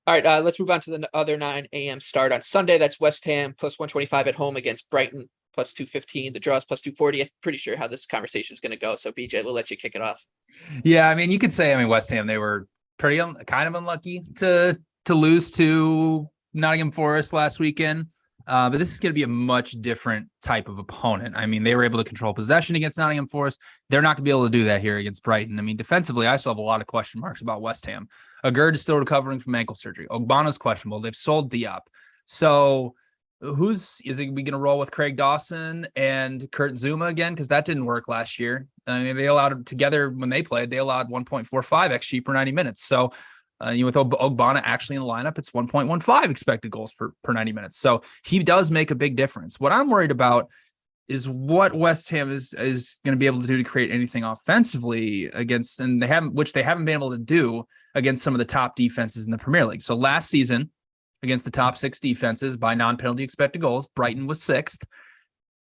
All right, let's move on to the other 9 a.m. start on Sunday. That's West Ham plus 125 at home against Brighton plus 215. The draw is plus 240. I'm pretty sure how this conversation is going to go. So, BJ, we'll let you kick it off. Yeah, I mean, you could say, West Ham, they were pretty kind of unlucky to lose to Nottingham Forest last weekend. But this is going to be a much different type of opponent. I mean, they were able to control possession against Nottingham Forest. They're not going to be able to do that here against Brighton. I mean, defensively, I still have a lot of question marks about West Ham. Agurd is still recovering from ankle surgery. Ogbonna's questionable. They've sold Diop. So is it we going to roll with Craig Dawson and Kurt Zuma again? Because that didn't work last year. I mean, they allowed together when they played, they allowed 1.45 XG per 90 minutes. So with Ogbonna actually in the lineup, it's 1.15 expected goals per 90 minutes. So he does make a big difference. What I'm worried about is what West Ham is going to be able to do to create anything offensively against, and they haven't been able to do against some of the top defenses in the Premier League. So last season, against the top 6 defenses by non-penalty expected goals, Brighton was 6th.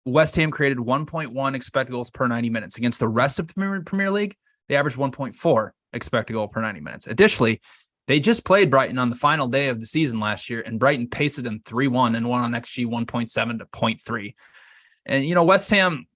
West Ham created 1.1 expected goals per 90 minutes. Against the rest of the Premier League, they averaged 1.4 expected goal per 90 minutes. Additionally, they just played Brighton on the final day of the season last year, and Brighton pasted them 3-1 and won on XG 1.7 to 0.3. And, West Ham,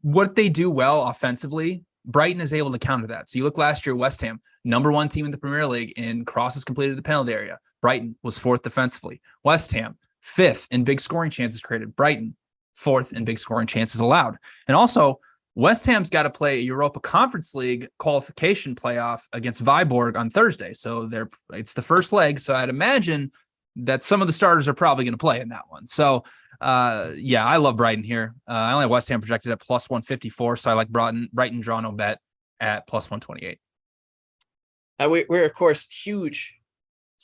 what they do well offensively, Brighton is able to counter that. So you look last year, West Ham, number 1 team in the Premier League in crosses completed the penalty area. Brighton was 4th defensively. West Ham, 5th in big scoring chances created. Brighton, 4th in big scoring chances allowed. And also, West Ham's got to play a Europa Conference League qualification playoff against Viborg on Thursday. So it's the first leg. So I'd imagine that some of the starters are probably going to play in that one. So, I love Brighton here. I only have West Ham projected at plus 154. So I like Brighton draw no bet at plus 128. We're of course huge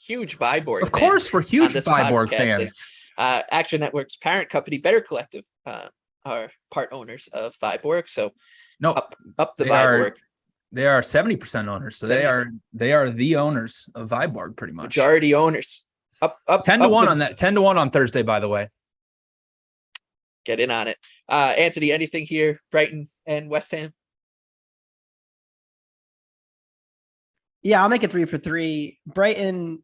Viborg fans. Of course, we're huge Viborg fans. Action Network's parent company, Better Collective, are part owners of Viborg. So no, up the Viborg. They are 70% owners. So 70%. they are the owners of Viborg pretty much. Majority owners. Up 10-1 on that. 10-1 on Thursday, by the way. Get in on it. Anthony, anything here? Brighton and West Ham? Yeah, I'll make it 3 for 3. Brighton,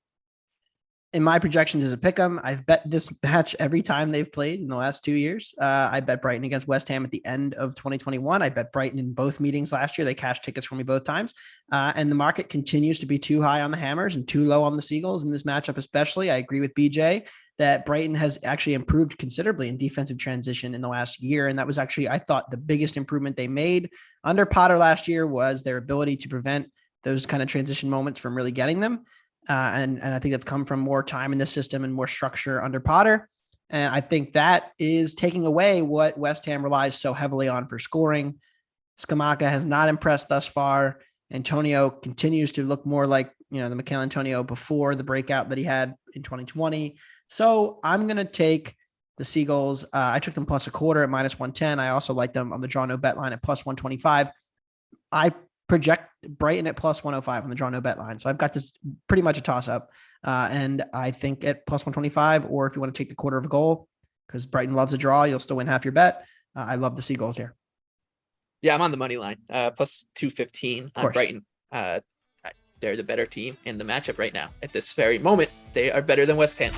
in my projections, is a pick 'em. I've bet this match every time they've played in the last 2 years. I bet Brighton against West Ham at the end of 2021. I bet Brighton in both meetings last year. They cashed tickets for me both times. And the market continues to be too high on the Hammers and too low on the Seagulls in this matchup especially. I agree with BJ that Brighton has actually improved considerably in defensive transition in the last year. And that was actually, I thought, the biggest improvement they made under Potter last year was their ability to prevent those kind of transition moments from really getting them. And I think that's come from more time in the system and more structure under Potter. And I think that is taking away what West Ham relies so heavily on for scoring. Scamacca has not impressed thus far. Antonio continues to look more like, the Mikel Antonio before the breakout that he had in 2020. So I'm going to take the Seagulls. I took them plus a quarter at minus 110. I also like them on the draw no bet line at plus 125. I project Brighton at plus 105 on the draw no bet line. So I've got this pretty much a toss up. And I think at plus 125, or if you want to take the quarter of a goal, because Brighton loves a draw, you'll still win half your bet. I love the Seagulls here. Yeah, I'm on the money line, plus 215 on Brighton. They're the better team in the matchup right now. At this very moment, they are better than West Ham.